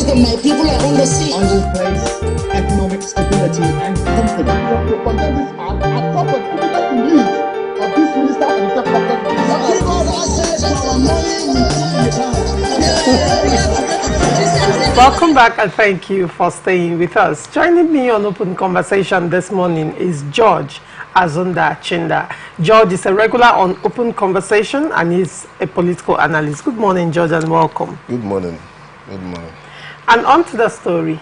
wisdom, my people are on the sea. I will place economic stability and confidence. To condemn this act, I thought of putting it in lead of this minister and the government. Give us access to our money in the Welcome back and thank you for staying with us. Joining me on Open Conversation this morning is George Azunda Chinda. George is a regular on Open Conversation and is a political analyst. Good morning, George, and welcome. Good morning. Good morning. And on to the story.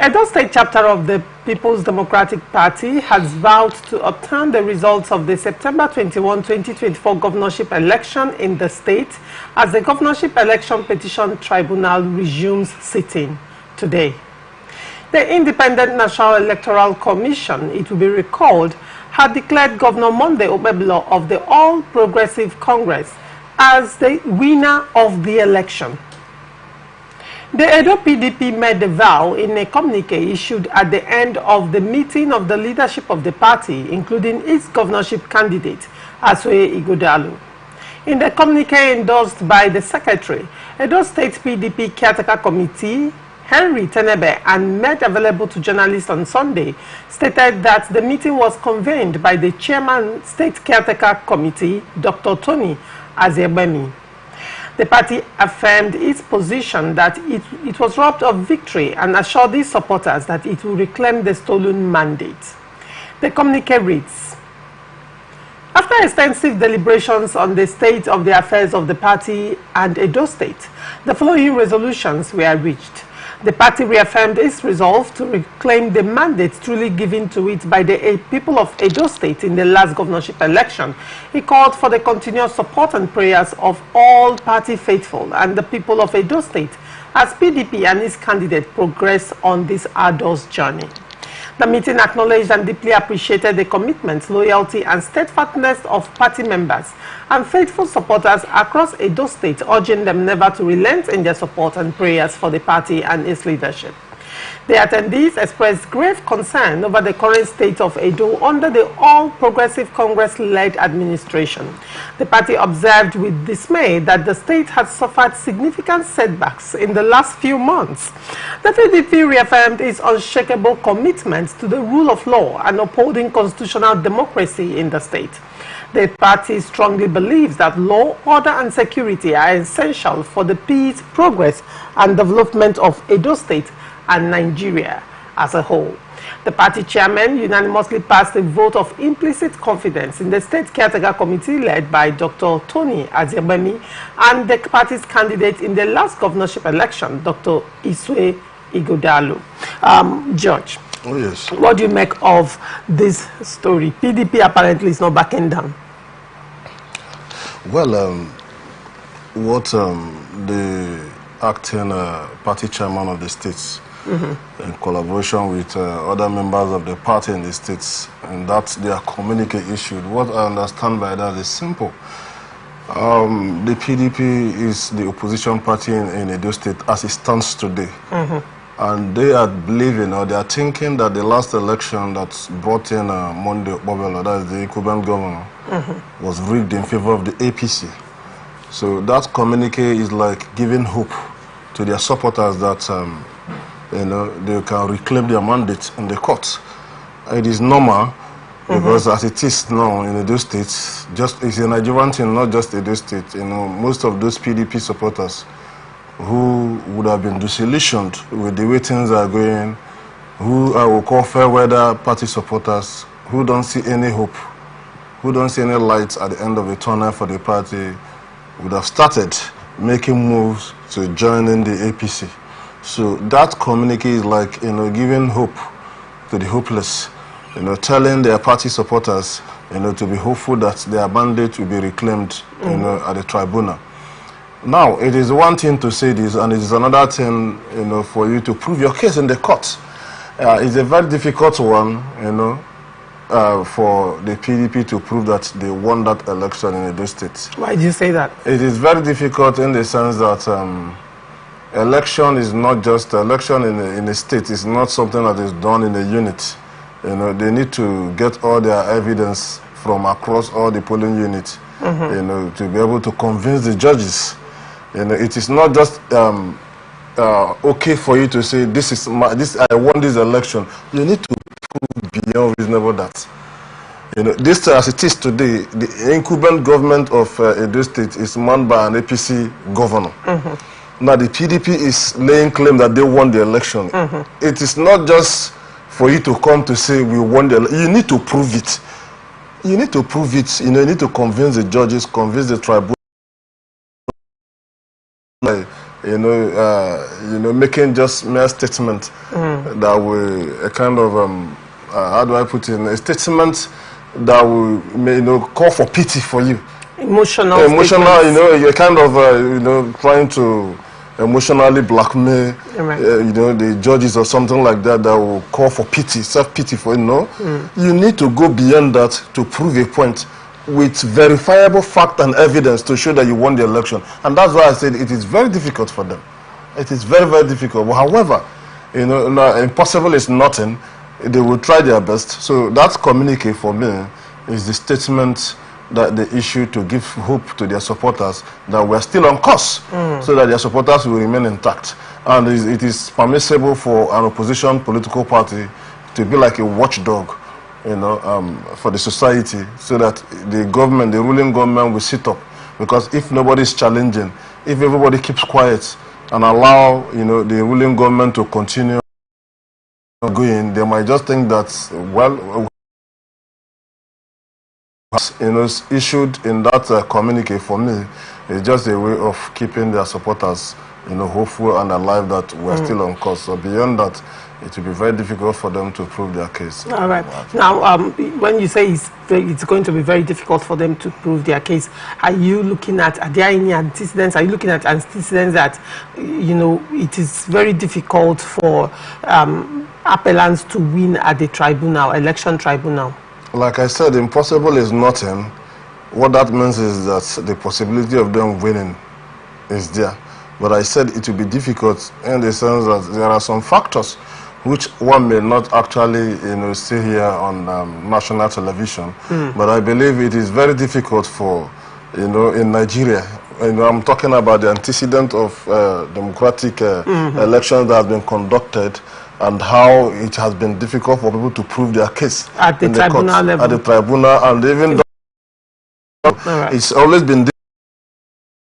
Edo State chapter of the People's Democratic Party has vowed to obtain the results of the September 21, 2024 governorship election in the state as the Governorship Election Petition Tribunal resumes sitting today. The Independent National Electoral Commission, it will be recalled, had declared Governor Monday Okpebholo of the All Progressive Congress as the winner of the election. The Edo PDP made the vow in a communique issued at the end of the meeting of the leadership of the party, including its governorship candidate, Asue Ighodalo. In the communique endorsed by the secretary, Edo State PDP Caretaker Committee, Henry Tenebe, and made available to journalists on Sunday, stated that the meeting was convened by the chairman State Caretaker Committee, Dr. Tony Azegbemi. The party affirmed its position that it was robbed of victory and assured its supporters that it will reclaim the stolen mandate. The communique reads, after extensive deliberations on the state of the affairs of the party and Edo State, the following resolutions were reached. The party reaffirmed its resolve to reclaim the mandate truly given to it by the people of Edo State in the last governorship election. It called for the continuous support and prayers of all party faithful and the people of Edo State as PDP and its candidate progress on this arduous journey. The meeting acknowledged and deeply appreciated the commitment, loyalty, and steadfastness of party members and faithful supporters across Edo State, urging them never to relent in their support and prayers for the party and its leadership. The attendees expressed grave concern over the current state of Edo under the All Progressive Congress-led administration. The party observed with dismay that the state had suffered significant setbacks in the last few months. The PDP reaffirmed its unshakable commitment to the rule of law and upholding constitutional democracy in the state. The party strongly believes that law, order, and security are essential for the peace, progress, and development of Edo State and Nigeria as a whole. The party chairman unanimously passed a vote of implicit confidence in the State Caretaker Committee led by Dr. Tony Azegbemi and the party's candidate in the last governorship election, Dr. Asue Ighodalo. George, Oh, yes. what do you make of this story? PDP apparently is not backing down. Well, what the acting party chairman of the states, in collaboration with other members of the party in the states, and that's their communique issued. What I understand by that is simple. The PDP is the opposition party in Edo State as it stands today. And they are believing, or they are thinking, that the last election that brought in Monday Okpebholo, that is the incumbent governor, was rigged in favor of the APC. So that communique is like giving hope to their supporters that they can reclaim their mandate in the court. It is normal because as it is now in Edo State, it's a Nigerian thing, not just Edo State. Most of those PDP supporters who would have been disillusioned with the way things are going, who I will call fair weather party supporters, who don't see any hope, who don't see any light at the end of the tunnel for the party, would have started making moves to join in the APC. So that communique is like, giving hope to the hopeless, telling their party supporters, to be hopeful that their mandate will be reclaimed, at the tribunal. Now, it is one thing to say this, and it is another thing, for you to prove your case in the court. It's a very difficult one, for the PDP to prove that they won that election in Edo State. Why do you say that? It is very difficult in the sense that election is not just election in a state. It's not something that is done in a unit. They need to get all their evidence from across all the polling units, to be able to convince the judges. It is not just okay for you to say this I won this election. You need to prove beyond reasonable doubt. You know, this as it is today, the incumbent government of Edo State is manned by an APC governor. Now the PDP is laying claim that they won the election. It is not just for you to come to say we won the election. You need to prove it. You need to prove it. You know, you need to convince the judges, convince the tribunal. Making just mere statement that will a kind of how do I put it? A statement that will call for pity for you. Emotional, you're kind of trying to emotionally blackmail the judges or something like that will call for pity, self-pity for you. You need to go beyond that to prove a point with verifiable fact and evidence to show that you won the election. And that's why I said it is very difficult for them. It is very, very difficult. But however, impossible is nothing. They will try their best. So that communique for me is the statement that they issue to give hope to their supporters that we're still on course, so that their supporters will remain intact. And it is permissible for an opposition political party to be like a watchdog, for the society, so that the government, the ruling government, will sit up. Because if nobody is challenging, if everybody keeps quiet and allow the ruling government to continue going, they might just think that issued in that communique for me is just a way of keeping their supporters hopeful and alive that we're still on course. So beyond that, it will be very difficult for them to prove their case. All right. Now, when you say it's going to be very difficult for them to prove their case, are you looking at, are there any antecedents? Are you looking at antecedents that, it is very difficult for appellants to win at the tribunal, election tribunal? Like I said, impossible is nothing. What that means is that the possibility of them winning is there. But I said it will be difficult in the sense that there are some factors which one may not actually see here on national television. But I believe it is very difficult for, in Nigeria. I'm talking about the antecedent of democratic elections that have been conducted and how it has been difficult for people to prove their case at the tribunal level. At the tribunal, and even it's always been difficult.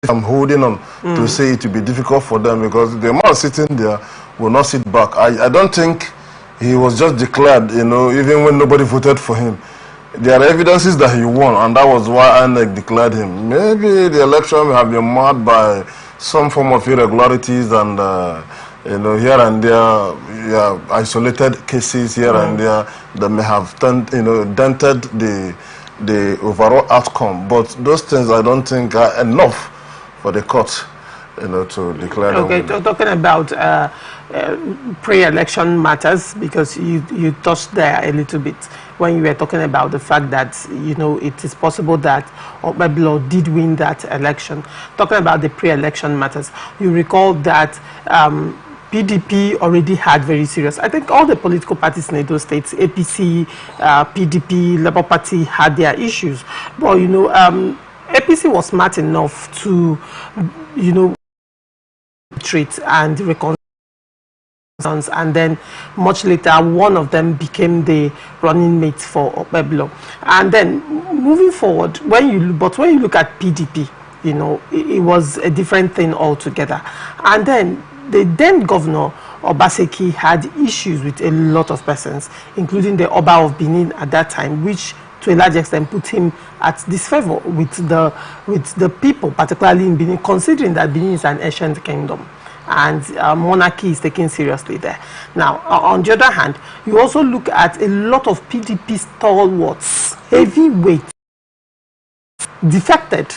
I'm holding on to say it will be difficult for them because the man sitting there will not sit back. I don't think he was just declared, even when nobody voted for him. There are evidences that he won, and that was why INEC declared him. Maybe the election may have been marred by some form of irregularities and, here and there, isolated cases here and there that may have dented the overall outcome. But those things I don't think are enough for the court, to declare. Okay, talking about pre-election matters, because you touched there a little bit when you were talking about the fact that it is possible that Okpebholo did win that election. Talking about the pre-election matters, you recall that PDP already had very serious. I think all the political parties in those states, APC, PDP, Labour Party, had their issues, but APC was smart enough to, treat and reconcile, and then much later one of them became the running mate for Okpebholo. And then moving forward, when you look at PDP, it was a different thing altogether. And then the then governor Obaseki had issues with a lot of persons, including the Oba of Benin at that time, which to a large extent put him at disfavor with the people, particularly in Benin, considering that Benin is an ancient kingdom and monarchy is taken seriously there. Now, on the other hand, you also look at a lot of PDP stalwarts, heavyweights, defected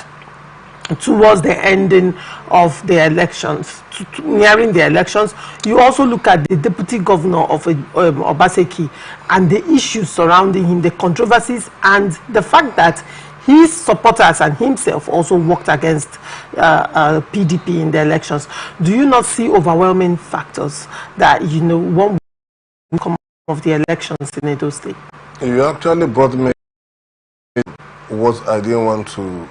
towards the ending of the elections, nearing the elections. You also look at the deputy governor of Obaseki and the issues surrounding him, the controversies, and the fact that his supporters and himself also worked against PDP in the elections. Do you not see overwhelming factors that one will come of the elections in Edo State? You actually brought me what I didn't want to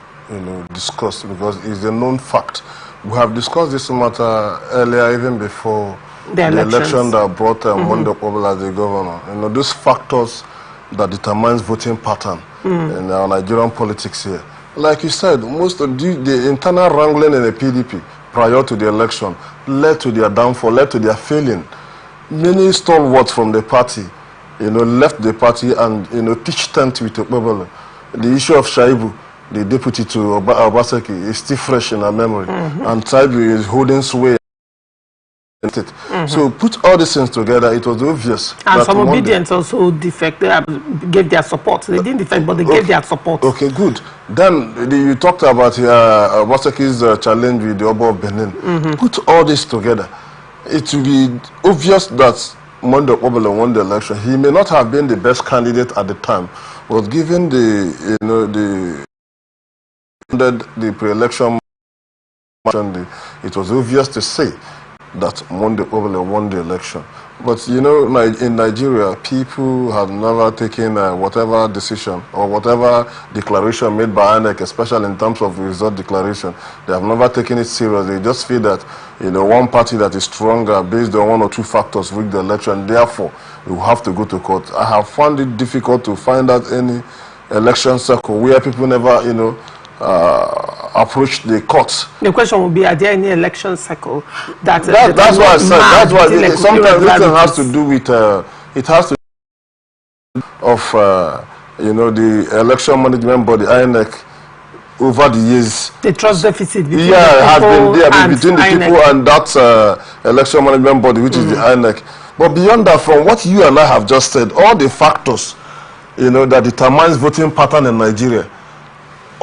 discuss, because it's a known fact We have discussed this matter earlier, even before the election that brought Monday Okpebholo as the governor. You know, those factors that determines voting pattern in our Nigerian politics here. Like you said, most of the internal wrangling in the PDP prior to the election led to their downfall, led to their failing. Many stalwarts from the party, you know, left the party and, you know, pitched tent with Okpebholo. The issue of Shaibu, the deputy to Obaseki, is still fresh in our memory. And Shaibu is holding sway. So put all these things together, it was obvious. And some obedience also gave their support. They didn't defect, but they gave their support. Okay, good. Then you talked about Obaseki's challenge with the Oba of Benin. Put all this together, it will be obvious that Monday Okpebholo won the election. He may not have been the best candidate at the time, but given the, you know, the pre-election, it was obvious to say that Monday Okpebholo won the election. But you know, in Nigeria, people have never taken whatever decision or whatever declaration made by INEC, especially in terms of result declaration. They have never taken it serious. They just feel that, you know, one party that is stronger based on one or two factors rigged the election. Therefore, you have to go to court. I have found it difficult to find out any election circle where people never, you know, approach the courts. The question would be, are there any election cycle that's why I said, that's why sometimes this thing has to do with it has to do of you know, the election management body, INEC, over the years. The trust deficit between it has been there between the INEC. people and that election management body, which is the INEC. But beyond that, from what you and I have just said, all the factors, you know, that determines voting pattern in Nigeria,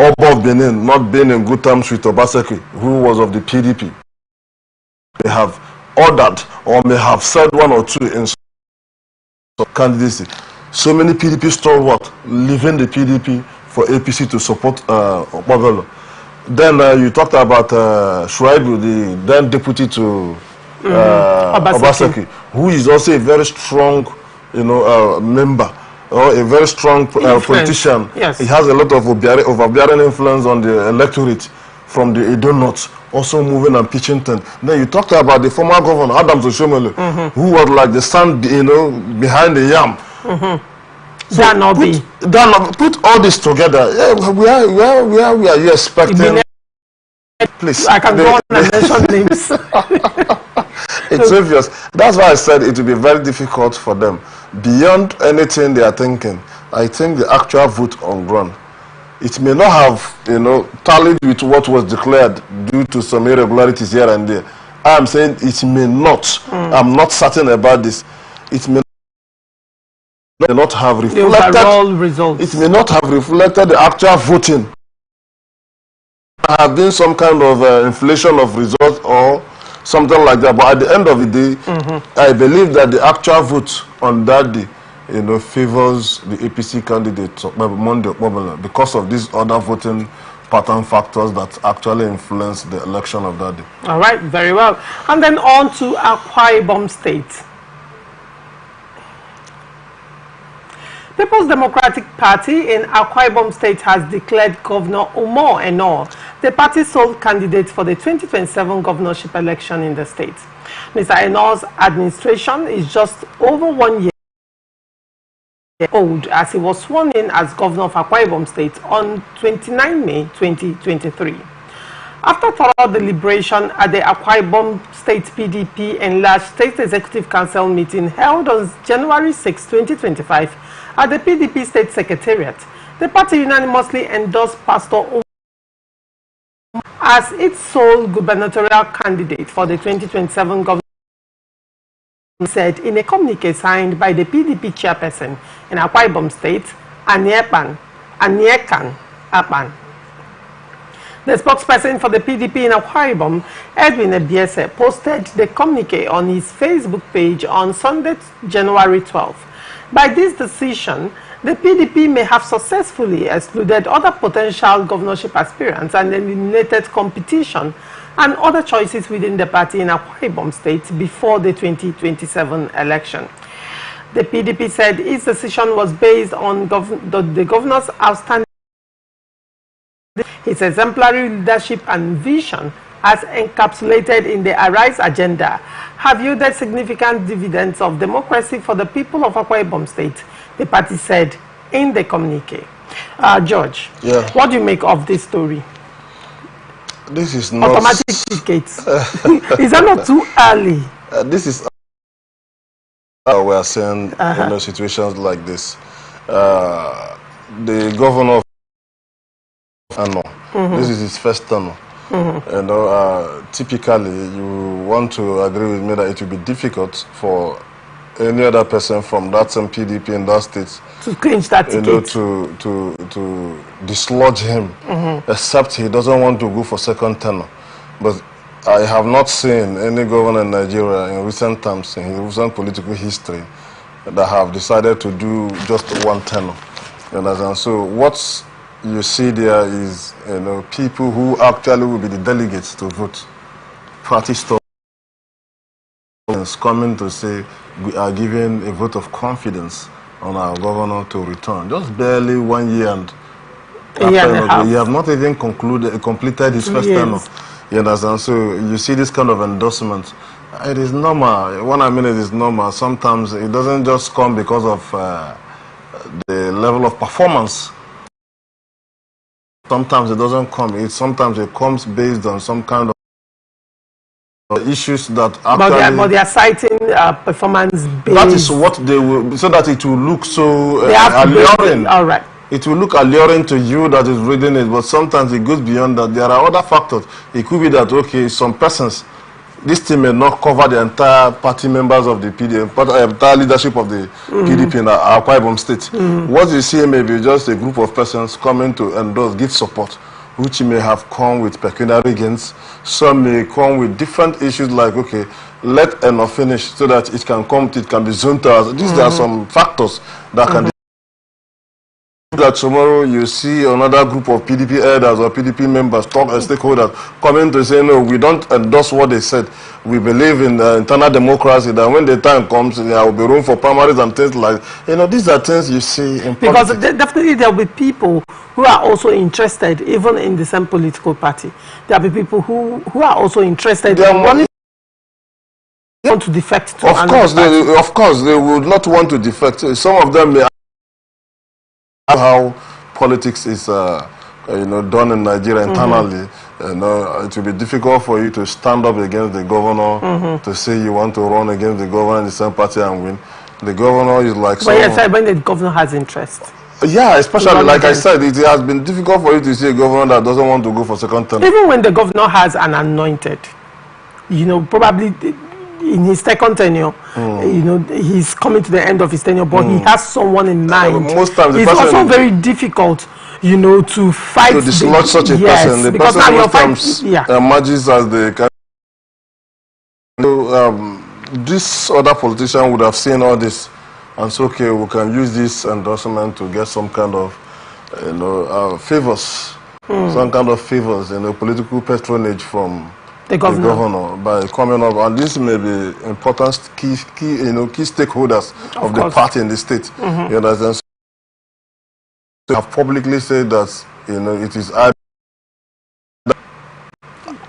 Oba of Benin not being in good terms with Obaseki, who was of the PDP, may have ordered or may have said one or two in candidacy. So many PDP stalwarts leaving the PDP for APC to support Okpebholo. Then you talked about Shuaibu, the then deputy to Obaseki, who is also a very strong, you know, member, or a very strong politician. Yes. He has a lot of overbearing influence on the electorate from the Edo North, also moving and pitching tent. Then you talked about the former governor, Adams Oshomole, who was like the stand, you know, behind the yam. So put all this together. Yeah, where are you expecting? Please. I can go on and mention names. It's obvious. That's why I said it will be very difficult for them. Beyond anything they are thinking, I think the actual vote on ground, it may not have, you know, tallied with what was declared due to some irregularities here and there. I am saying it may not. I'm not certain about this. It may not have reflected the overall results. It may not have reflected the actual voting. There have been some kind of inflation of results or something like that. But at the end of the day, I believe that the actual vote on that day, you know, favors the APC candidate Monday Okpebholo because of these other voting pattern factors that actually influence the election of that day. All right, very well. And then on to Akwa Ibom State. People's Democratic Party in Akwa Ibom State has declared Governor Umar Enoh the party's sole candidate for the 2027 governorship election in the state. Mr. Enoh's administration is just over 1 year old as he was sworn in as governor of Akwa Ibom State on 29 May 2023. After thorough deliberation at the Akwa Ibom State PDP Enlarged State Executive Council meeting held on January 6, 2025 at the PDP State Secretariat, the party unanimously endorsed Pastor Umar as its sole gubernatorial candidate for the 2027 government, said in a communique signed by the PDP chairperson in Akwa Ibom State, Aniekan Apan. The spokesperson for the PDP in Akwa Ibom, Edwin Ebiese, posted the communique on his Facebook page on Sunday, January 12th. By this decision, the PDP may have successfully excluded other potential governorship aspirants and eliminated competition and other choices within the party in Akwa Ibom State before the 2027 election. The PDP said its decision was based on the governor's outstanding, his exemplary leadership and vision, as encapsulated in the Arise agenda, have yielded significant dividends of democracy for the people of Akwa Ibom State, the party said in the communique. George, what do you make of this story? This is not... Automatic tickets. Is that not too early? This is... we are seeing situations like this. The governor of this is his first term. Typically, you want to agree with me that it will be difficult for any other person from that same PDP in that state to clinch that ticket, to dislodge him, except he doesn't want to go for second tenure. But I have not seen any governor in Nigeria in recent times, in recent political history, that have decided to do just one tenure. And so what you see there is, people who actually will be the delegates to vote. Party stuff is coming to say we are giving a vote of confidence on our governor to return. Just barely 1 year and he have not even completed his first tenure. You understand? So you see this kind of endorsement. It is normal. When I mean it is normal, sometimes it doesn't just come because of the level of performance. Sometimes it doesn't come. Sometimes it comes based on some kind of issues that actually... But they are citing performance based. That is what they will... So that it will look so alluring. All right. It will look alluring to you that is reading it, but sometimes it goes beyond that. There are other factors. It could be that, okay, some persons... This team may not cover the entire party members of the PDP, entire leadership of the PDP in Akwa Ibom State. What you see may be just a group of persons coming to endorse, give support, which may have come with pecuniary gains. Some may come with different issues like, okay, let enough finish so that it can come, it can be zoned to us. These are some factors that can... That tomorrow you see another group of PDP elders or PDP members, stakeholders, coming to say, no, we don't endorse what they said. We believe in internal democracy, that when the time comes, there will be room for primaries and things like, these are things you see in because politics. Definitely there will be people who are also interested, even in the same political party. There will be people who are also interested in wanting to defect to of course, they would not want to defect. Some of them may how politics is done in Nigeria internally. It will be difficult for you to stand up against the governor to say you want to run against the governor in the same party and win. The governor is like... But yes, when the governor has interest. Yeah, especially like I said, it has been difficult for you to see a governor that doesn't want to go for second term. Even when the governor has an anointed, probably in his second tenure, he's coming to the end of his tenure, but he has someone in mind. Most times it's also very difficult, to fight to dislodge such a person. The because person now most times emerges as the this other politician would have seen all this and so, okay, we can use this endorsement to get some kind of favors, some kind of favors, political patronage from the governor by coming up, and this may be important key stakeholders of the party in the state. You understand? So they have publicly said that it is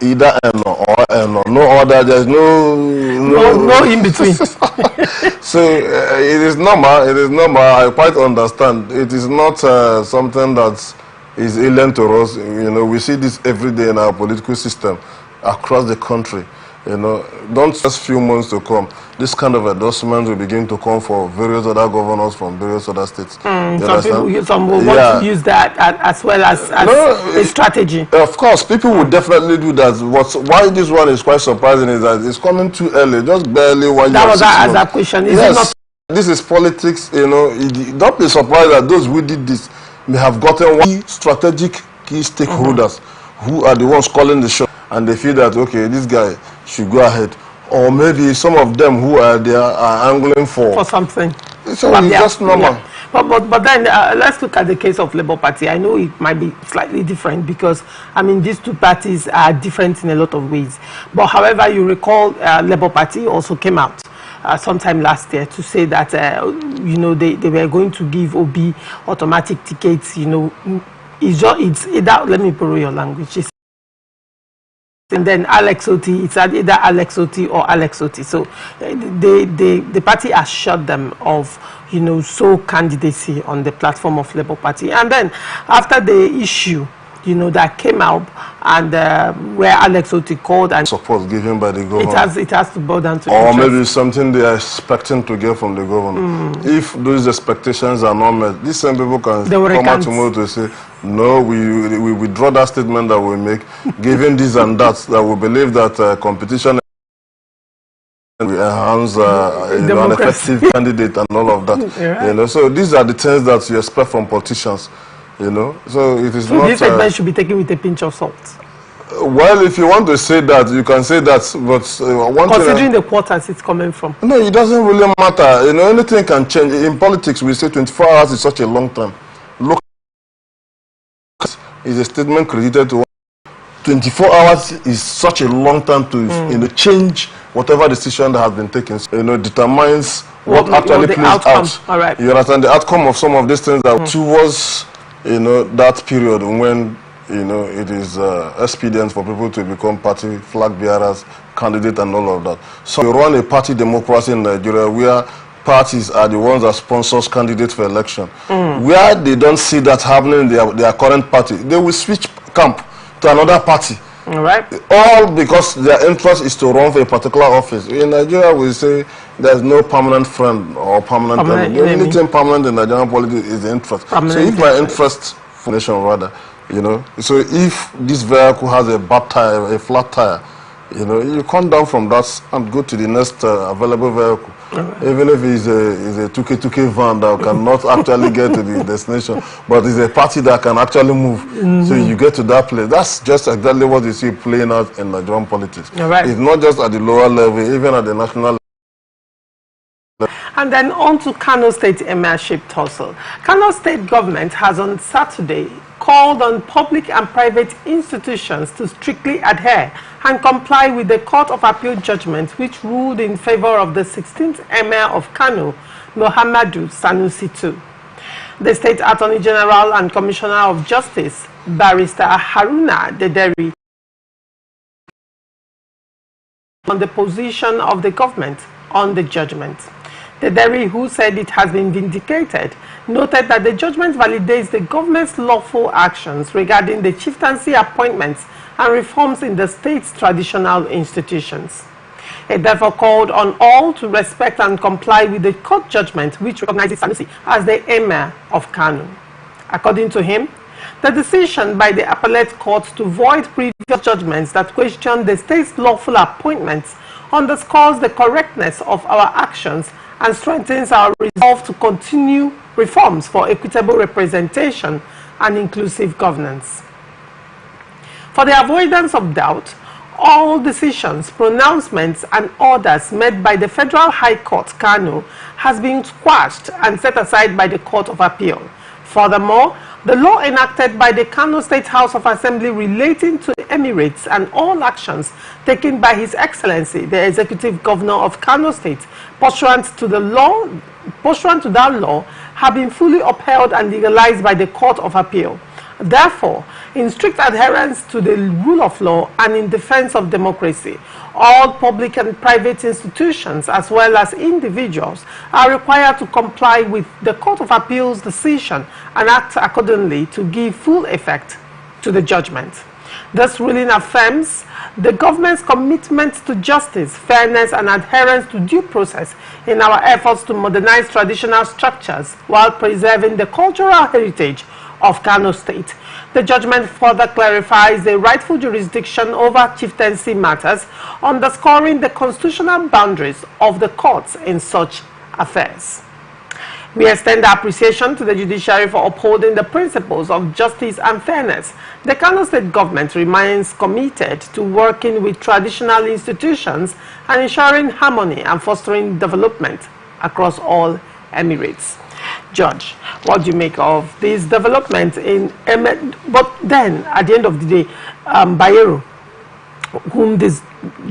either or no other. There's no in between. So it is normal. It is normal. I quite understand. It is not something that is alien to us. We see this every day in our political system across the country. Don't just few months to come. This kind of endorsement will begin to come for various other governors from various other states. Some will want to use that as well as a strategy. Of course, people will definitely do that. Why this one is quite surprising is that it's coming too early, just barely 1 year. That was that question. Yes, this is politics. Don't be surprised that those who did this may have gotten one strategic key stakeholders who are the ones calling the shot, and they feel that, okay, this guy should go ahead. Or maybe some of them who are there are angling for something. So it's just normal. Yeah. But then let's look at the case of Labour Party. I know it might be slightly different because, these two parties are different in a lot of ways. But however, you recall Labour Party also came out sometime last year to say that, they were going to give OB automatic tickets, it's either, let me borrow your language, and then Alex Oti, it's either Alex Oti or Alex Oti. So the party assured them of, you know, sole candidacy on the platform of Labour Party. And then after the issue, you know, that came out, and where Alex Oti called and support given by the government. It has to bow down to or interest. maybe something they are expecting to get from the government. If those expectations are not met, these same people can come out tomorrow to say, no, we withdraw that statement that we make, given this and that we believe that competition will enhance you know, an effective candidate and all of that. Right. You know, so these are the things that you expect from politicians. You know, so it is not. This segment should be taken with a pinch of salt. Well, if you want to say that, you can say that, but considering the quarters it's coming from. No, it doesn't really matter. You know, anything can change. In politics, we say 24 hours is such a long time. Look, is a statement credited to 24 hours is such a long time to you know, change whatever decision that has been taken. You know, determines what actually plays out. All right. You understand the outcome of some of these things that towards, you know, that period when, you know, it is expedient for people to become party flag bearers, candidate and all of that. So we run a party democracy in Nigeria where parties are the ones that sponsors candidates for election. Where they don't see that happening in their current party, they will switch camp to another party. All right. All because their interest is to run for a particular office. In Nigeria, we say there's no permanent friend or permanent enemy. The only thing permanent in Nigerian politics is the interest. So if my interest for nation rather, you know, so if this vehicle has a bad tire, a flat tire, you know, you come down from that and go to the next available vehicle. Right. Even if it's a 2K van that cannot actually get to the destination, but it's a party that can actually move. So you get to that place. That's just exactly what you see playing out in Nigerian politics. Right. It's not just at the lower level, even at the national level. And then on to Kano State Emirship tussle. Kano State government has on Saturday called on public and private institutions to strictly adhere and comply with the Court of Appeal judgment which ruled in favor of the 16th Emir of Kano, Muhammadu Sanusi II. The State Attorney General and Commissioner of Justice, Barrister Haruna Dederi, on the position of the government on the judgment. Dederi, who said it has been vindicated, noted that the judgment validates the government's lawful actions regarding the chieftaincy appointments and reforms in the state's traditional institutions. It therefore called on all to respect and comply with the court judgment which recognizes Sanusi as the Emir of Kano. According to him, the decision by the appellate court to void previous judgments that question the state's lawful appointments underscores the correctness of our actions and strengthens our resolve to continue reforms for equitable representation and inclusive governance. For the avoidance of doubt, all decisions, pronouncements and orders made by the Federal High Court, Kano, has been quashed and set aside by the Court of Appeal. Furthermore, the law enacted by the Kano State House of Assembly relating to Emirates and all actions taken by His Excellency, the Executive Governor of Kano State, pursuant to that law, have been fully upheld and legalized by the Court of Appeal. Therefore, in strict adherence to the rule of law and in defense of democracy, all public and private institutions as well as individuals are required to comply with the Court of Appeal's decision and act accordingly to give full effect to the judgment. This ruling affirms the government's commitment to justice, fairness and adherence to due process in our efforts to modernize traditional structures while preserving the cultural heritage of Kano State. The judgment further clarifies the rightful jurisdiction over chieftaincy matters, underscoring the constitutional boundaries of the courts in such affairs. We extend our appreciation to the judiciary for upholding the principles of justice and fairness. The Kano State government remains committed to working with traditional institutions and ensuring harmony and fostering development across all Emirates. Judge, what do you make of these developments in but then at the end of the day, Bayero, whom this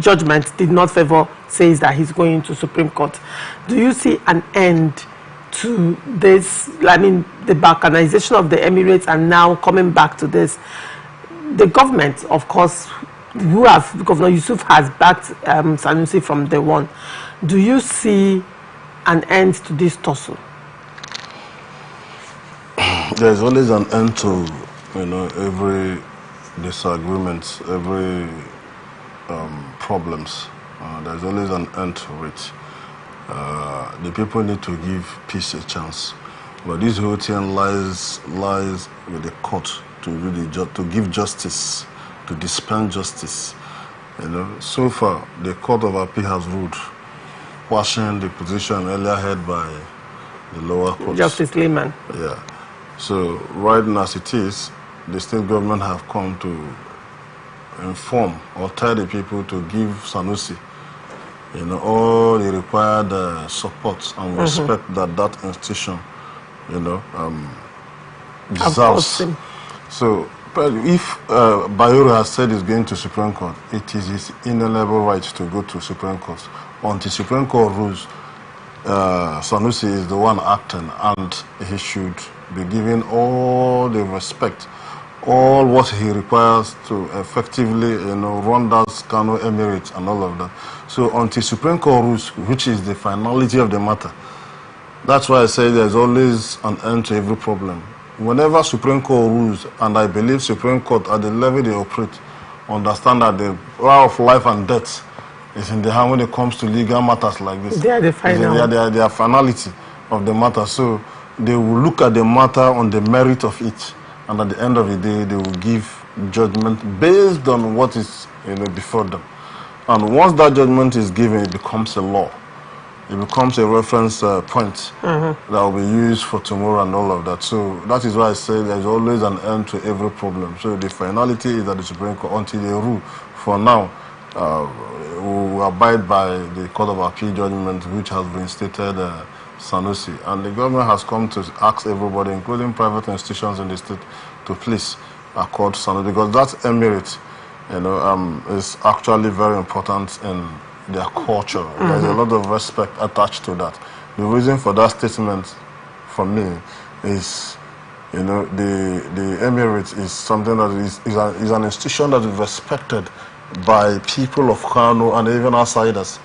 judgment did not favor, says that he's going to Supreme Court. Do you see an end to this? I mean, the balkanization of the Emirates and now coming back to this. The government, of course, Governor Yusuf has backed Sanusi from day one. Do you see an end to this tussle? There's always an end to, every disagreement, every problems. There's always an end to it. The people need to give peace a chance. But this whole thing lies with the court to give justice, to dispense justice. So far the Court of Appeal has ruled, quashing the position earlier held by the lower courts. Justice Lehman. Yeah. So right now as it is, the state government have come to inform or tell the people to give Sanusi, all the required support and respect that institution, deserves. So if Bayero has said he's going to Supreme Court, it is his inalienable right to go to Supreme Court. Until Supreme Court rules, Sanusi is the one acting, and he should be given all the respect, all what he requires to effectively, run that Kano Emirates and all of that. So until Supreme Court rules, which is the finality of the matter, that's why I say there's always an end to every problem. Whenever Supreme Court rules, and I believe Supreme Court at the level they operate, understand that the power of life and death is in the hand when it comes to legal matters like this. They are the final. They are finality of the matter. So they will look at the matter on the merit of it, and at the end of the day, they will give judgment based on what is before them. And once that judgment is given, it becomes a law. It becomes a reference point that will be used for tomorrow and all of that. So that is why I say there's always an end to every problem. So the finality is at the Supreme Court until they rule. For now, we will abide by the Court of Appeal judgment, which has reinstated Sanusi. And the government has come to ask everybody, including private institutions in the state, to please accord Sanusi, because that emirate, is actually very important in their culture. There's a lot of respect attached to that. The reason for that statement, for me, is, the emirate is something that is an institution that is respected by people of Kano and even outsiders,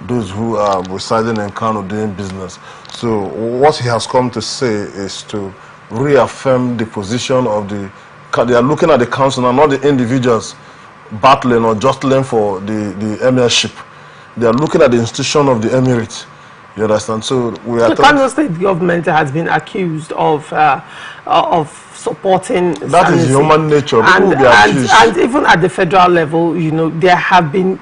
those who are residing in Kano doing business. So what he has come to say is to reaffirm the position of they are looking at the council and not the individuals battling or jostling for the emirship. They are looking at the institution of the emirate. You understand? So we are. The Kano state government has been accused of supporting. That Sanusi. is human nature. People will be accused. And even at the federal level, there have been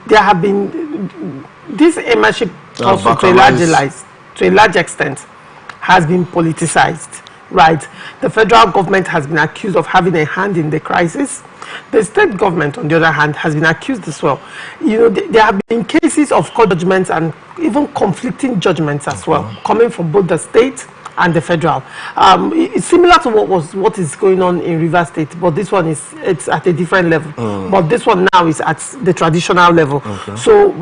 this emirship also to a large extent has been politicized. Right, the federal government has been accused of having a hand in the crisis. The state government, on the other hand, has been accused as well. There have been cases of court judgments and even conflicting judgments as well, coming from both the state and the federal. It's similar to what is going on in Rivers State, but this one it's at a different level. But this one now is at the traditional level. So,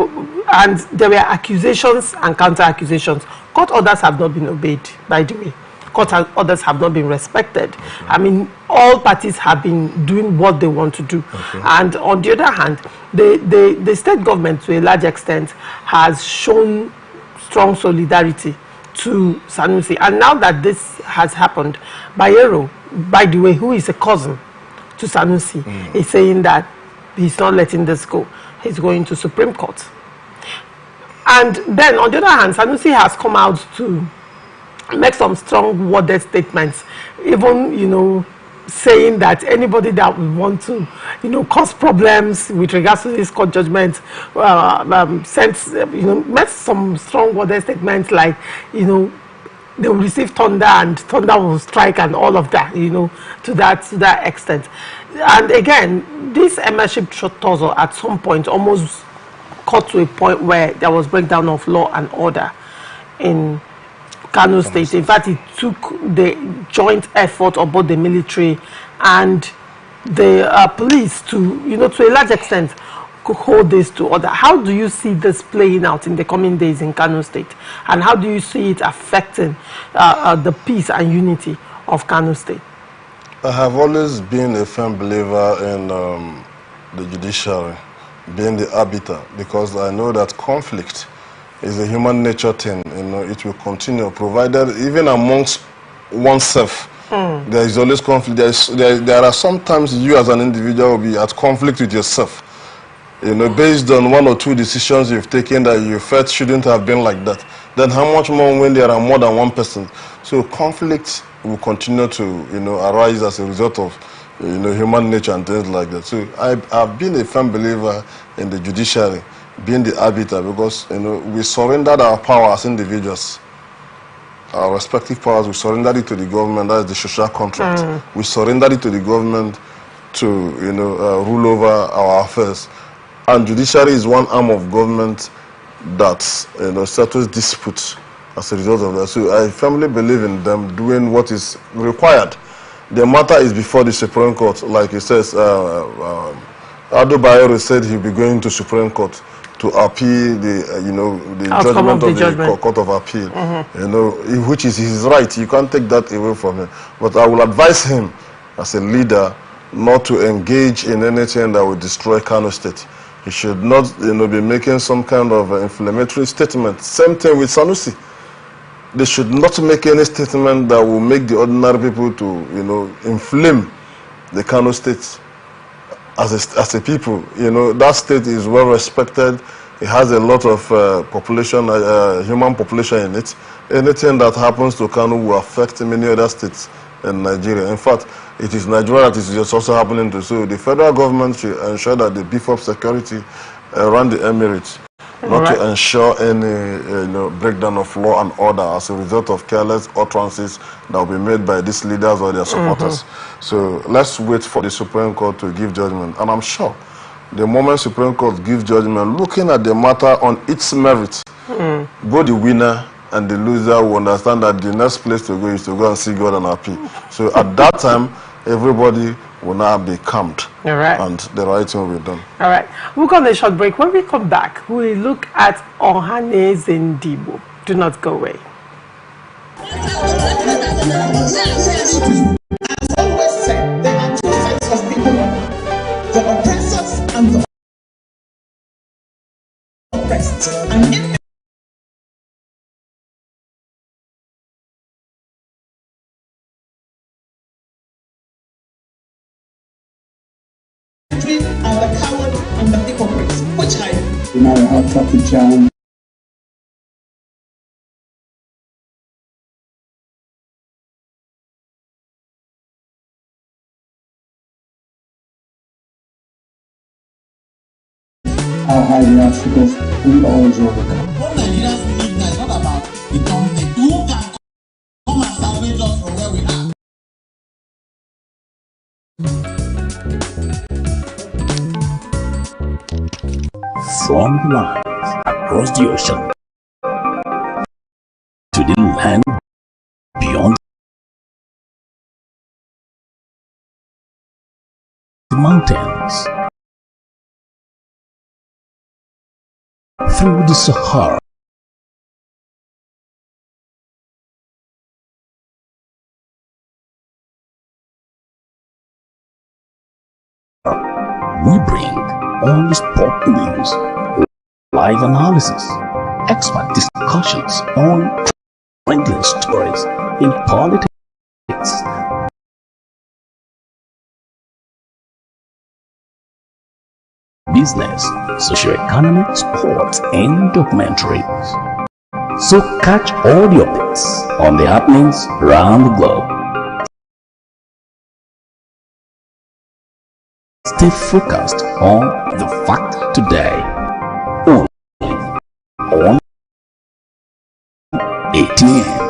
and there were accusations and counter accusations. Court orders have not been obeyed, by the way. Court orders have not been respected. I mean, all parties have been doing what they want to do. And on the other hand, the state government, to a large extent, has shown strong solidarity to Sanusi. And now that this has happened, Bayero, by the way, who is a cousin to Sanusi, is saying that he's not letting this go. He's going to Supreme Court. And then, on the other hand, Sanusi has come out to make some strong worded statements, even, saying that anybody that would want to, cause problems with regards to this court judgment, made some strong worded statements like, they will receive thunder and thunder will strike and all of that, to that extent. And again, this emirship tussle at some point almost got to a point where there was breakdown of law and order in Kano State. In fact, it took the joint effort of both the military and the police to, to a large extent, hold this to order. How do you see this playing out in the coming days in Kano State? And how do you see it affecting the peace and unity of Kano State? I have always been a firm believer in the judiciary being the arbiter, because I know that conflict is a human nature thing. You know, it will continue, provided even amongst oneself, there is always conflict. There are sometimes you as an individual will be at conflict with yourself. You know, based on one or two decisions you've taken that you felt shouldn't have been like that. Then how much more when there are more than one person? So conflict will continue to, you know, arise as a result of, you know, human nature and things like that. So I've been a firm believer in the judiciary being the arbiter, because, you know, we surrendered our power as individuals, our respective powers. We surrendered it to the government. That's the social contract. We surrendered it to the government to, you know, rule over our affairs. And judiciary is one arm of government that, you know, settles disputes as a result of that. So I firmly believe in them doing what is required. The matter is before the Supreme Court. Like it says, Ado Bayero said he'll be going to Supreme Court to appeal the, you know, the judgment of the Court of Appeal, you know, which is his right. You can't take that away from him. But I will advise him as a leader not to engage in anything that will destroy Kano State. He should not, you know, be making some kind of inflammatory statement. Same thing with Sanusi. They should not make any statement that will make the ordinary people to, you know, inflame the Kano State. As a people, you know, that state is well respected. It has a lot of population, human population in it. Anything that happens to Kano will affect many other states in Nigeria. In fact, it is Nigeria that is just also happening to. So the federal government should ensure that they beef up security around the Emirates, not to ensure any you know, breakdown of law and order as a result of careless utterances that will be made by these leaders or their supporters. So let's wait for the Supreme Court to give judgment. And I'm sure the moment Supreme Court gives judgment, looking at the matter on its merit, both the winner and the loser will understand that the next place to go is to go and see God and appeal. So at that time, everybody will now be calmed. And the right thing will be done. All right. We'll go on a short break. When we come back, we'll look at Ohaneze Ndibo. Do not go away. As always said, there are two sides of people, the oppressors and the oppressed. And in between the coward and the hypocrites, which I you know how traffic jam. How high the obstacles we always overcome. What Nigerians believe now is not about the government. Who can come and salvage us from where we are? From the lines across the ocean to the land beyond the mountains, through the Sahara, we bring on the sport news, live analysis, expert discussions on trending stories in politics, business, socio-economic, sports, and documentaries. So catch all the updates on the happenings around the globe. Stay focused on the fact today, only on ATN.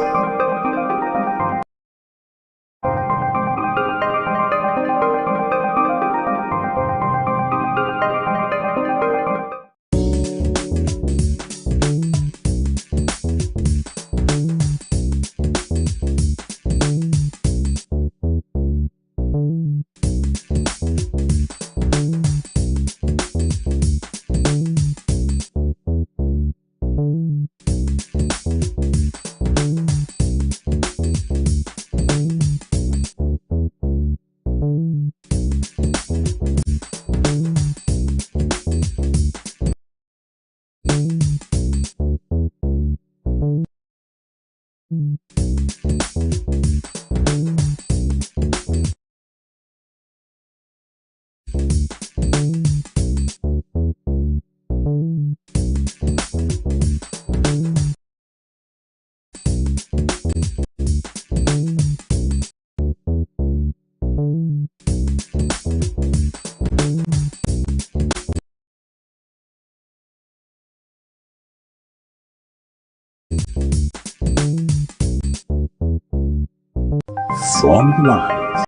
From the line.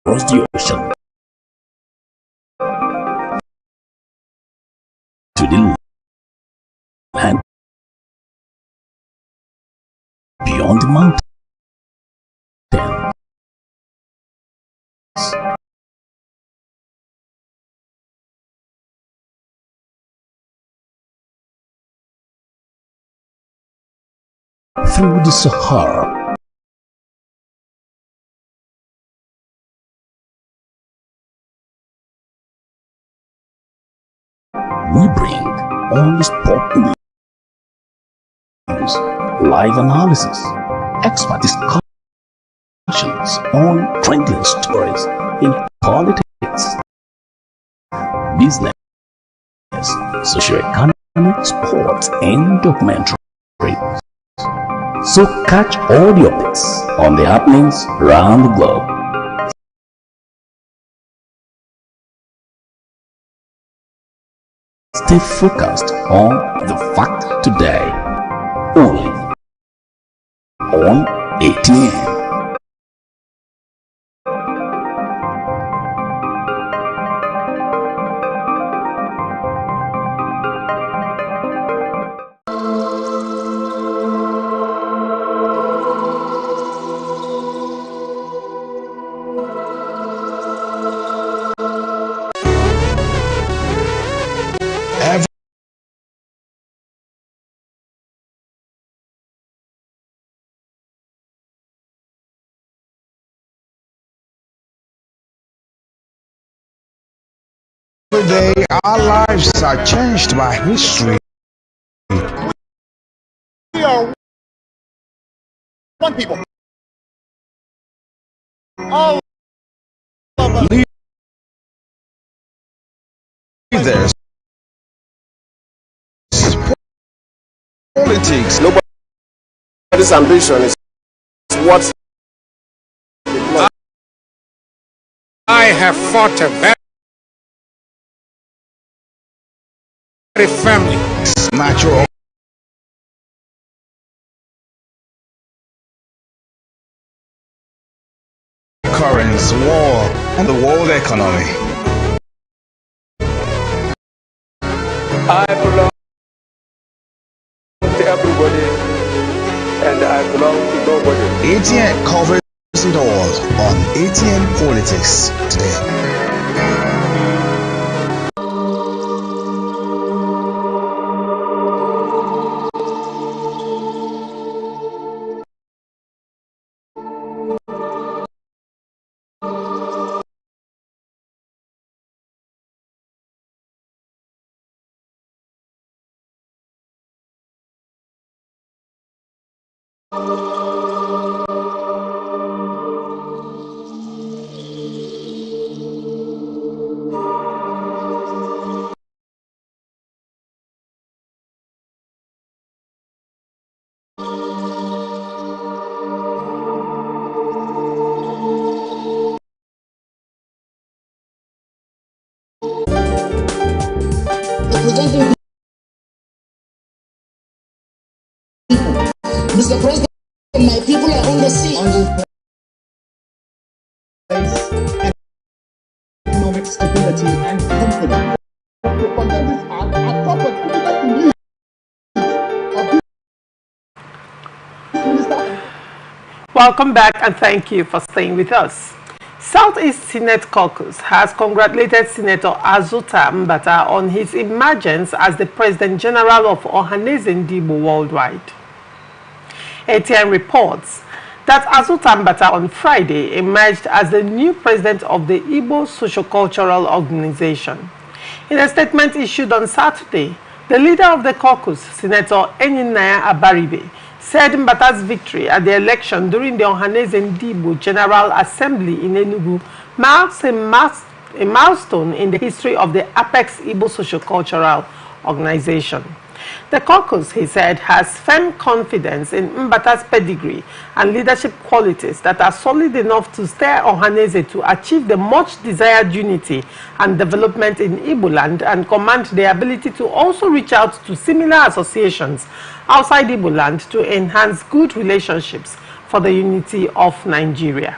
Across the ocean to the land beyond the mountains. Through the Sahara, we bring all the sport news, live analysis, expert discussions on trending stories in politics, business, socio-economic, sports, and documentary. So catch all the updates on the happenings around the globe. Stay focused on the fact today, only on ATN. Every day, our lives are changed by history. We are one people. All of us. Leaders, politics. Nobody's ambition is what I have fought a very family. Natural occurrence, war, and the world economy. I belong to everybody and I belong to nobody. ATN covers it all on ATN Politics today. Representing people. Mr. President, my people are on the sea. Economic stability and confidence. To condemn this act at top of critical beliefs of this minister. Welcome back and thank you for staying with us. Southeast Senate Caucus has congratulated Senator Azuta Mbata on his emergence as the President General of Ohanaeze Ndigbo worldwide. ATN reports that Azuta Mbata on Friday emerged as the new president of the Igbo Sociocultural Organization. In a statement issued on Saturday, the leader of the caucus, Senator Enyinaya Abaribe, said Mbata's victory at the election during the Ohaneze Ndigbo General Assembly in Enugu marks a milestone in the history of the Apex Igbo Sociocultural Organization. The caucus, he said, has firm confidence in Mbata's pedigree and leadership qualities that are solid enough to steer Ohaneze to achieve the much-desired unity and development in Igbo land and command the ability to also reach out to similar associations outside Igbo land to enhance good relationships for the unity of Nigeria.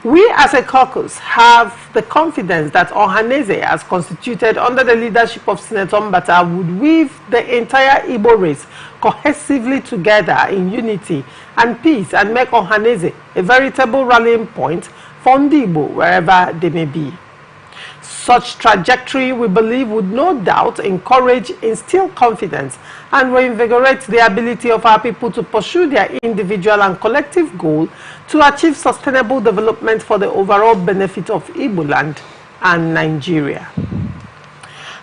We as a caucus have the confidence that Ohaneze, as constituted under the leadership of Senator Mbata, would weave the entire Igbo race cohesively together in unity and peace and make Ohaneze a veritable rallying point for Ndigbo wherever they may be. Such trajectory, we believe, would no doubt encourage, instill confidence, and reinvigorate the ability of our people to pursue their individual and collective goal to achieve sustainable development for the overall benefit of Igbo land and Nigeria.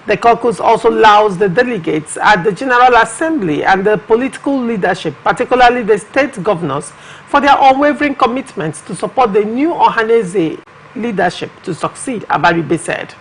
The caucus also allows the delegates at the General Assembly and the political leadership, particularly the state governors, for their unwavering commitments to support the new Ohaneze leadership to succeed, Abaribe said.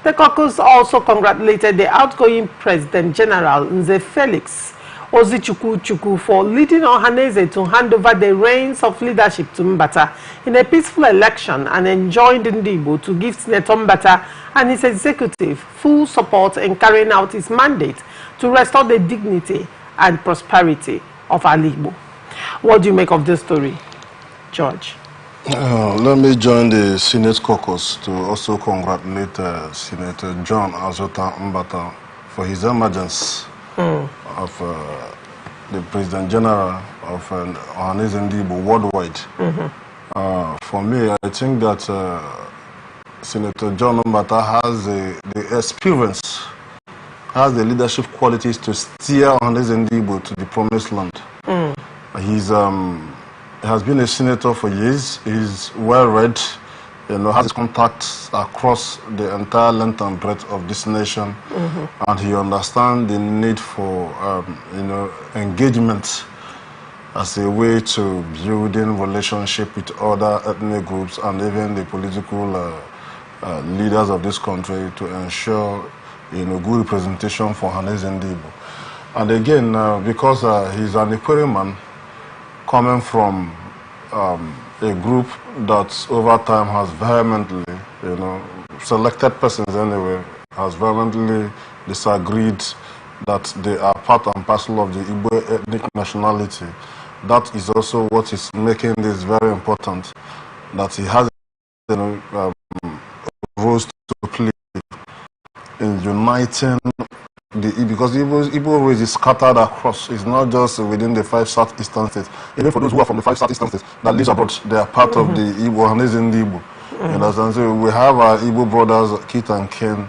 The caucus also congratulated the outgoing President General Nze Felix Ozichukwu for leading Ohaneze to hand over the reins of leadership to Mbata in a peaceful election and enjoined Ndigbo to give Senator Mbata and his executive full support in carrying out his mandate to restore the dignity and prosperity of our Igbo. What do you make of this story, George? Let me join the Senate caucus to also congratulate Senator John Azota Mbata for his emergence of the President General of Ohaneze Ndigbo worldwide. For me, I think that Senator John Mbata has the experience, has the leadership qualities to steer Ohaneze Ndigbo to the promised land. He has been a senator for years. He's well-read, has his contacts across the entire length and breadth of this nation, and he understands the need for, engagement as a way to building relationship with other ethnic groups and even the political leaders of this country to ensure, good representation for Ohaneze Ndigbo. And again, because he's an Ikwere man, coming from a group that over time has vehemently, selected persons anyway, has vehemently disagreed that they are part and parcel of the Igbo ethnic nationality. That is also what is making this very important, that he has roles to play in uniting because Igbo race is scattered across. It's not just within the 5 southeastern states. Even for those who are from the 5 southeastern states that live abroad, they are part of the Igbo, Ohaneze Ndigbo. You understand? So we have our Igbo brothers, Kit and Ken,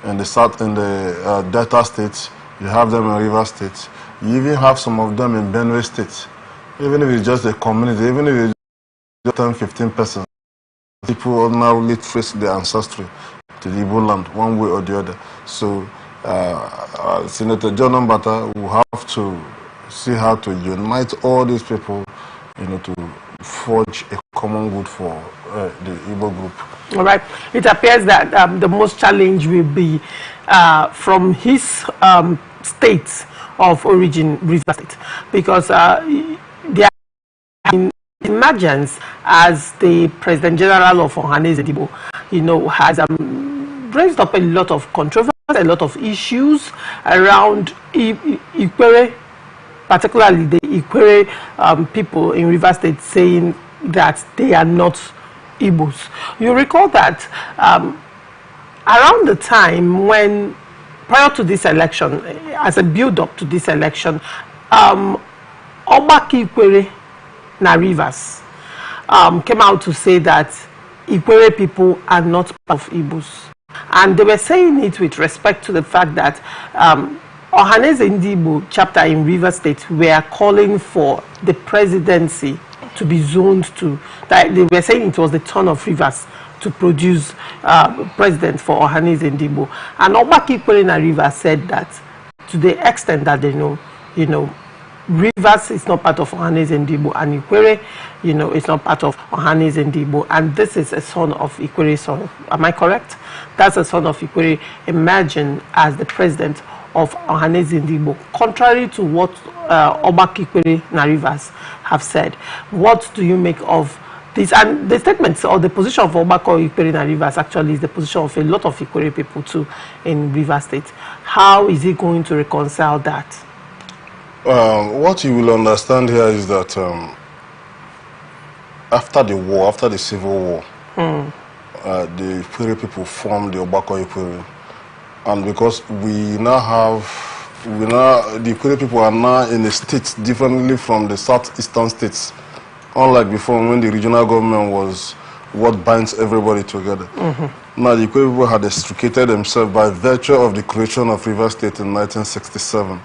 in the south, in the Delta states. You have them in River State. You even have some of them in Benue State. Even if it's just a community, even if it's just 10, 15 persons, people ordinarily trace their ancestry to the Igbo land, one way or the other. So Senator John Mbata will have to see how to unite all these people, to forge a common good for the Igbo group. All right. It appears that the most challenge will be from his state of origin, River State, because they are in emergence as the President General of Ohaneze Ndigbo, has raised up a lot of controversy, a lot of issues around Ikwere, particularly the Ikwere people in River State saying that they are not Igbos. You recall that around the time when, prior to this election, as a build-up to this election, Obaki Ikwere na Rivers came out to say that Ikwere people are not part of Igbos. And they were saying it with respect to the fact that Ohaneze Ndigbo chapter in River State were calling for the presidency to be zoned to, that they were saying it was the turn of Rivers to produce president for Ohanaeze Ndigbo. And Obaki Ikwere na Rivers said that to the extent that they know, Rivers is not part of Ohanaeze Ndigbo, and Ikwere, is not part of Ohanaeze Ndigbo, and this is a son of Ikwere's son. Am I correct? That's a son of Ikwere emerging as the president of Ohanaeze Ndigbo, contrary to what Obaki Ikwere na Rivers have said. What do you make of this? And the statements or the position of Obaki Ikwere na Rivers actually is the position of a lot of Ikwere people too in Rivers State. How is he going to reconcile that? What you will understand here is that after the war, after the civil war, the Ikwere people formed the Obaki Ikwere, and because the Ikwere people are now in a state differently from the southeastern states, unlike before when the regional government was what binds everybody together. Now the Ikwere people had extricated themselves by virtue of the creation of Rivers State in 1967.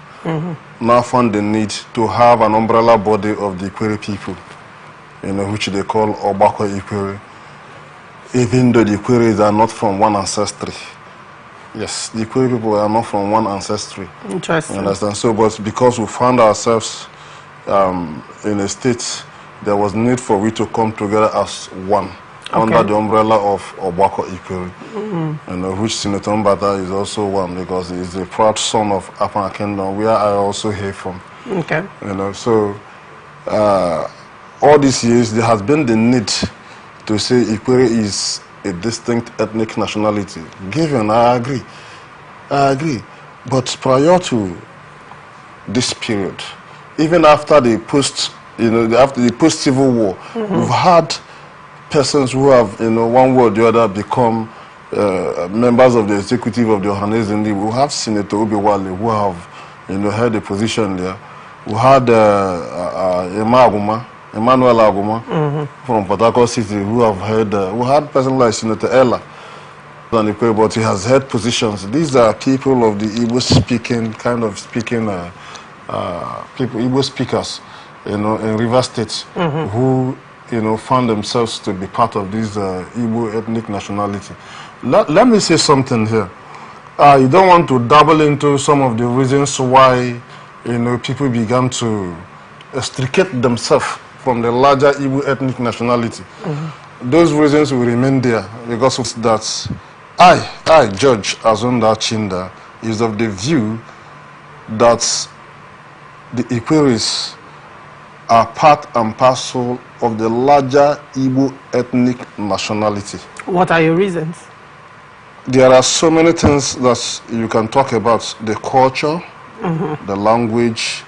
Now found the need to have an umbrella body of the Ikwere people, which they call Obaki Ikwere, even though the Ikweres are not from one ancestry. Yes, the Ikwere people are not from one ancestry. Interesting. You understand? So, but because we found ourselves in a state, there was need for we to come together as one, under the umbrella of Obaki Ikwere, which Senator Mbata is also one, because he is a proud son of Afan Kingdom, where I also hail from. Okay. So all these years there has been the need to say Ikwere is a distinct ethnic nationality. Given, I agree. But prior to this period, even after the post-civil war, we've had persons who have, one way or the other, become members of the executive of the Ohanaeze Ndigbo. We have Senator Obiwale, who have, held a position there. We had Emmanuel Aguma from Port Harcourt City, who have held. We had persons like Senator Ella, but he has held positions. These are people of the Igbo-speaking people, Igbo speakers, in Rivers State, who found themselves to be part of this Igbo ethnic nationality. Let me say something here. You don't want to dabble into some of the reasons why people began to extricate themselves from the larger Igbo ethnic nationality. Those reasons will remain there, because of that. I Judge Azunda Chinda, is of the view that the Ikweres are part and parcel of the larger Igbo ethnic nationality. What are your reasons? There are so many things that you can talk about: the culture, the language,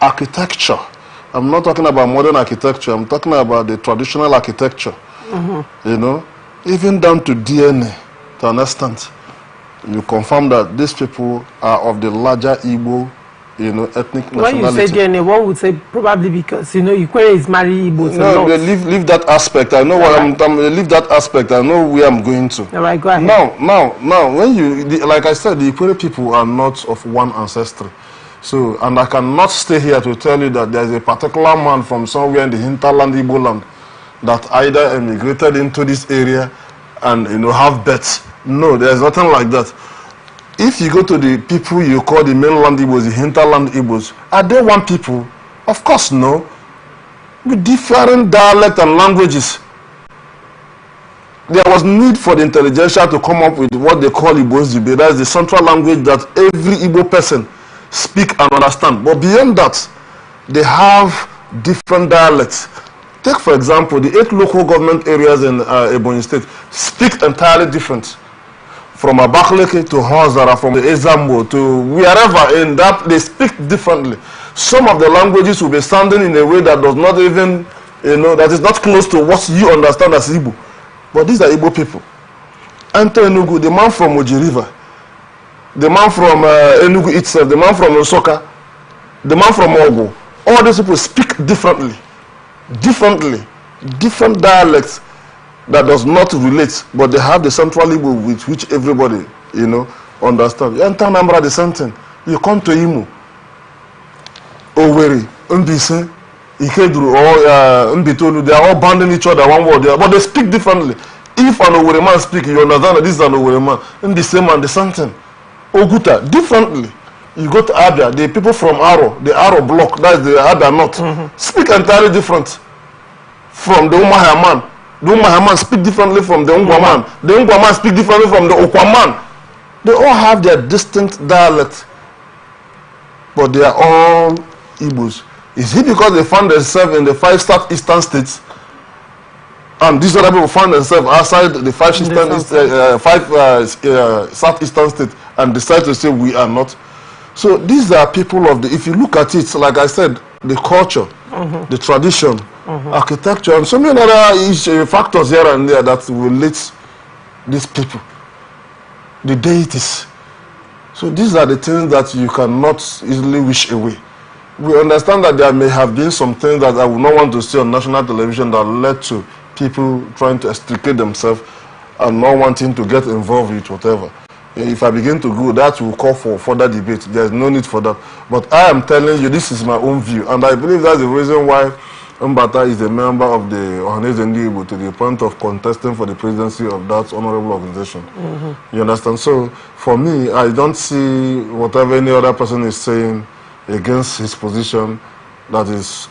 architecture. I'm not talking about modern architecture, I'm talking about the traditional architecture. Even down to DNA, to an extent. You confirm that these people are of the larger Igbo ethnic nationality. When you say DNA, what would say? Probably because Ikwere is married Igbo. No, leave that aspect. I know what leave that aspect. I know where I'm going to. All right, go ahead. Now, when like I said, the Ikwere people are not of one ancestry. So, and I cannot stay here to tell you that there is a particular man from somewhere in the hinterland Igbo land that either emigrated into this area and have births. No, there is nothing like that. If you go to the people you call the mainland Igbos, the hinterland Igbos, are they one people? Of course no. With different dialects and languages. There was need for the intelligentsia to come up with what they call Igbos Zibe. That is the central language that every Igbo person speak and understand. But beyond that, they have different dialects. Take for example, the 8 local government areas in Ebonyi State speak entirely different. From Abakaliki to Hozara, from the Ezambo to wherever in that, they speak differently. Some of the languages will be sounding in a way that does not even, that is not close to what you understand as Igbo. But these are Igbo people. Enter Enugu, the man from Oji River, the man from Enugu itself, the man from Osoka, the man from Ogo. All these people speak differently. Different dialects that does not relate, but they have the central Igbo with which everybody, understand. You enter Anambra, the same thing. You come to Imo, Owerri, Mbise, Ikedru or Mbitolu, they are all banding each other one word, but they speak differently. If an Owerri man speak, you understand that this is an Owerri man. In the same and the same thing. Oguta, differently. You go to Abia, the people from Aro, the Aro block, that's the Abia North, speak entirely different from the Umuahia man. The Umuahia man speak differently from the Ungwa man. The Ungwa man speak differently from the Okwa man. They all have their distinct dialect, but they are all Igbos. Is it because they found themselves in the 5 southeastern states, and these other people found themselves outside the 5 southeastern states and decide to say we are not? So these are people of the, if you look at it, like I said, the culture, the tradition, architecture, and so many other factors here and there that relate these people, the deities. So these are the things that you cannot easily wish away. We understand that there may have been some things that I would not want to see on national television that led to people trying to extricate themselves and not wanting to get involved with whatever. If I begin to go, that will call for further debate. There's no need for that. But I am telling you, this is my own view. And I believe that's the reason why Mbata is a member of the Ohaneze Ndigbo to the point of contesting for the presidency of that honorable organization. You understand? So for me, I don't see whatever any other person is saying against his position that is,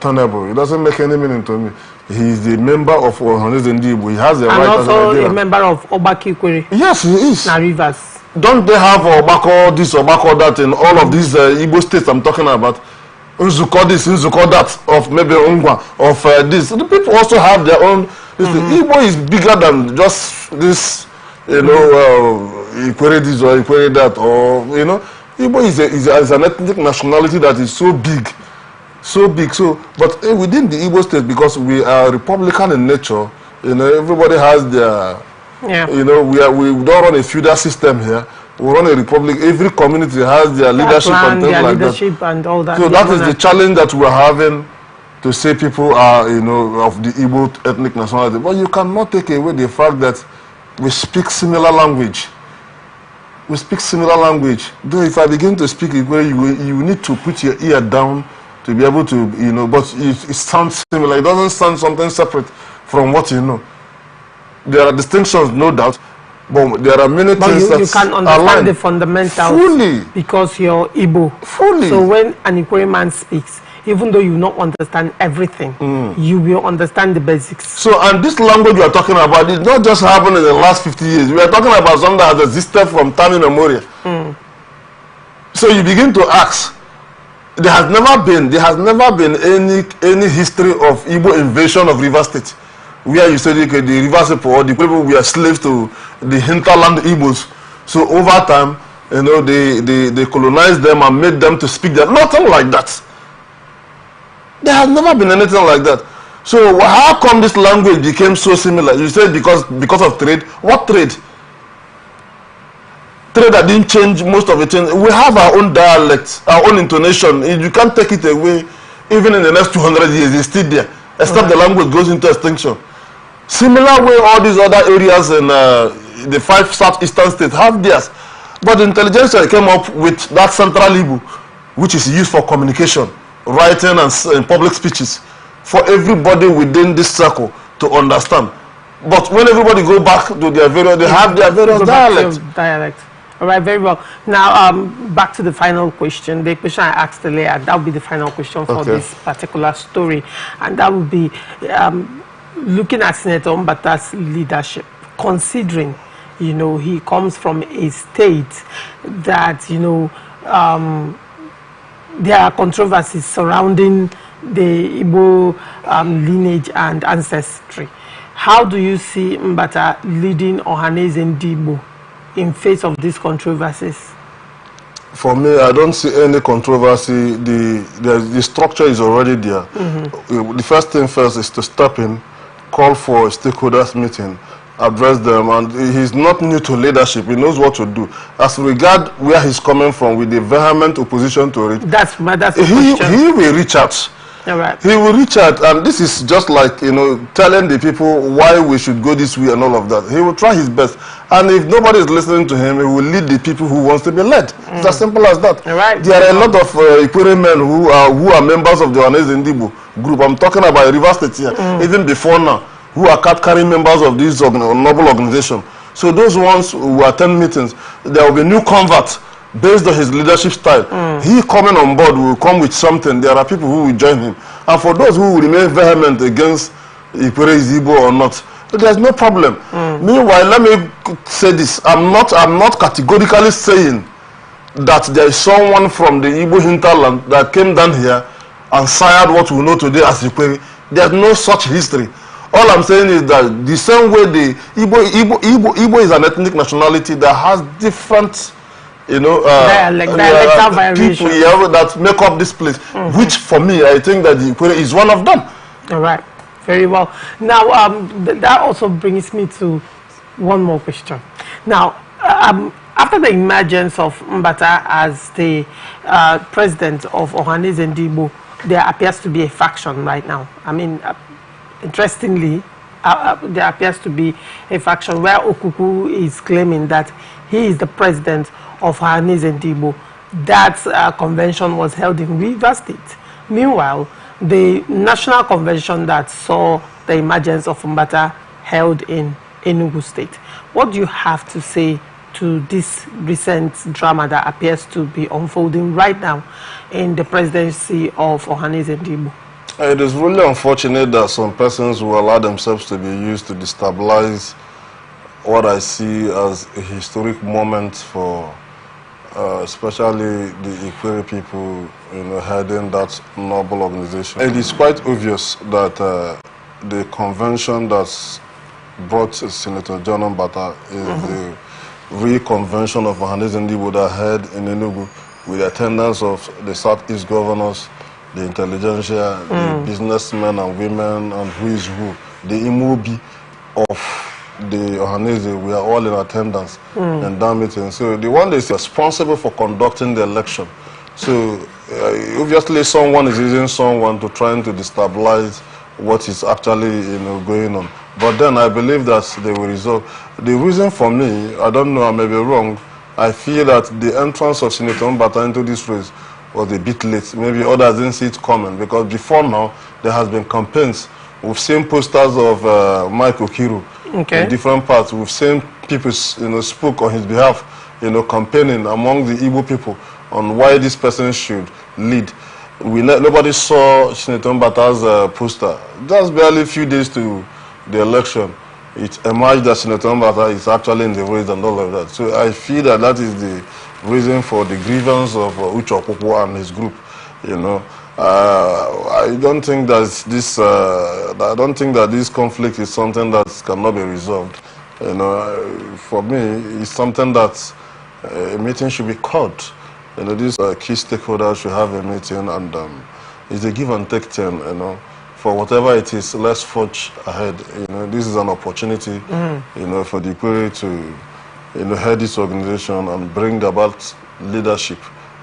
tenable. It doesn't make any meaning to me. He is the member of Ohaneze Ndigbo. He has the right as a also a member of Obaki Ikwere. Yes, he is. Na Rivers. Don't they have Obako this, Obako that in all of these Igbo states I'm talking about? Nzuko this, Nzuko that, of maybe Ungwa, of this. The people also have their own. Igbo is bigger than just this, Ikwere this or Ikwere that, or, Igbo is an ethnic nationality that is so big. So big. So, but within the Igbo state, because we are Republican in nature, everybody has their, we don't run a feudal system here. We run a republic. Every community has their leadership and things like that. And all that. So that is the challenge that we're having, to say people are, of the Igbo ethnic nationality. But you cannot take away the fact that we speak similar language. We speak similar language. Though if I begin to speak Igbo, you need to put your ear down to be able to, but it sounds similar. It doesn't sound something separate from what you know. There are distinctions, no doubt, but there are many things that you can understand the fundamentals fully because you're Igbo. Fully. So when an Ikwere man speaks, even though you not understand everything, you will understand the basics. So, and this language we are talking about is not just happened in the last 50 years. We are talking about something that has existed from time immemorial. So you begin to ask, there has never been any history of Igbo invasion of River State, where you said the Rivers people or the people were slaves to the hinterland Igbos. So over time, they colonized them and made them to speak that. Nothing like that. There has never been anything like that. So how come this language became so similar? You said because of trade. What trade? Trade that didn't change most of the things. We have our own dialect, our own intonation. You can't take it away. Even in the next 200 years, it's still there, except the language goes into extinction. Similar way, all these other areas in the 5 southeastern states have theirs. But the intelligentsia came up with that central Igbo, which is used for communication, writing and public speeches, for everybody within this circle to understand. But when everybody go back to their various, they have their various dialects. All right, very well. Now, back to the final question. The question I asked earlier, that will be the final question for this particular story. And that will be looking at Senator Mbata's leadership, considering, he comes from a state that, there are controversies surrounding the Igbo lineage and ancestry. How do you see Mbata leading Ohaneze Ndigbo in face of these controversies? For me, I don't see any controversy. The structure is already there. The first thing first is to step in, call for a stakeholders meeting, address them, and he's not new to leadership. He knows what to do. As regard where he's coming from with the vehement opposition to it, that's the he question. He will reach out. All right. He will reach out, and this is just like, you know, telling the people why we should go this way and all of that. He will try his best. And if nobody is listening to him, he will lead the people who wants to be led. It's as simple as that. All right. There are a lot of Ikwere men who are members of the Ohaneze Ndigbo group. I'm talking about River State here, even before now, who are card-carrying members of this noble organization. So those ones who attend meetings, there will be new converts based on his leadership style. He coming on board will come with something. There are people who will join him. And for those who will remain vehement against Ikwere Igbo or not, there's no problem. Meanwhile, let me say this. I'm not categorically saying that there is someone from the Igbo hinterland that came down here and sired what we know today as Ikwere. There's no such history. All I'm saying is that the same way the Igbo is an ethnic nationality that has different, you know, dialectal variations. People here that make up this place, which for me, I think that the Ikwere is one of them. All right, very well. Now, that also brings me to one more question. Now, after the emergence of Mbata as the president of Ohaneze Ndigbo, there appears to be a faction right now. I mean, interestingly, there appears to be a faction where Okuku is claiming that he is the president of Ohaneze Ndigbo. That convention was held in River State. Meanwhile, the national convention that saw the emergence of Mbata held in Enugu State. What do you have to say to this recent drama that appears to be unfolding right now in the presidency of Ohaneze Ndigbo? It is really unfortunate that some persons will allow themselves to be used to destabilize what I see as a historic moment for especially the Ikwere people, you know, heading that noble organization. It is quite obvious that the convention that brought Senator John Mbata is the real convention of Ohaneze Ndigbo that held in Enugu with the attendance of the Southeast governors, the intelligentsia, the businessmen and women, and who is who, the Imobi of the Ohaneze, we are all in attendance in that meeting. So the one is responsible for conducting the election. So obviously someone is using someone to trying to destabilize what is actually, you know, going on. But then I believe that they will resolve. The reason for me, I don't know, I may be wrong, I feel that the entrance of Senator Mbata into this race was a bit late. Maybe others didn't see it coming, because before now there has been campaigns. We've seen posters of Mike Okiru in different parts. We've seen people, you know, spoke on his behalf, you know, campaigning among the Igbo people on why this person should lead. Nobody saw Senator Mbata's poster. Just barely a few days to the election, it emerged that Senator Mbata is actually in the race and all of that. So I feel that that is the reason for the grievance of Uche Okpukwo and his group, you know. I don't think that this conflict is something that cannot be resolved. You know, for me, it's something that a meeting should be called. You know, these key stakeholders should have a meeting, and it's a give and take thing. You know, for whatever it is, let's forge ahead. You know, this is an opportunity. You know, for the Ikwere to, you know, head this organization and bring about leadership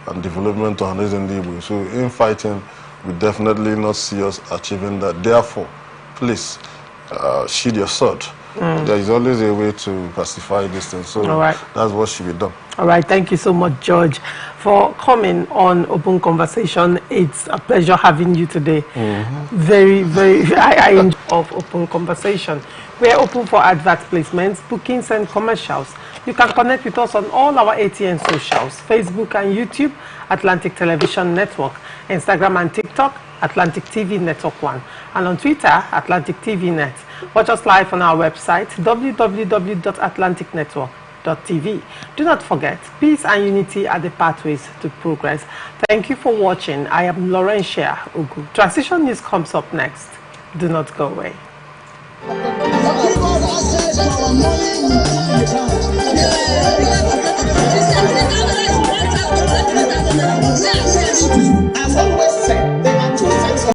and development to Ohaneze Ndigbo. So in fighting, we definitely not see us achieving that. Therefore, please sheathe your sword. There is always a way to pacify this thing. So that's what should be done. All right. Thank you so much, George, for coming on Open Conversation. It's a pleasure having you today. Very, very, I enjoy of Open Conversation. We're open for advert placements, bookings, and commercials. You can connect with us on all our ATN socials, Facebook and YouTube, Atlantic Television Network, Instagram and TikTok, Atlantic TV Network 1, and on Twitter, Atlantic TV Net. Watch us live on our website, www.atlanticnetwork.tv. Do not forget, peace and unity are the pathways to progress. Thank you for watching. I am Laurentia Ugu. Transition News comes up next. Do not go away.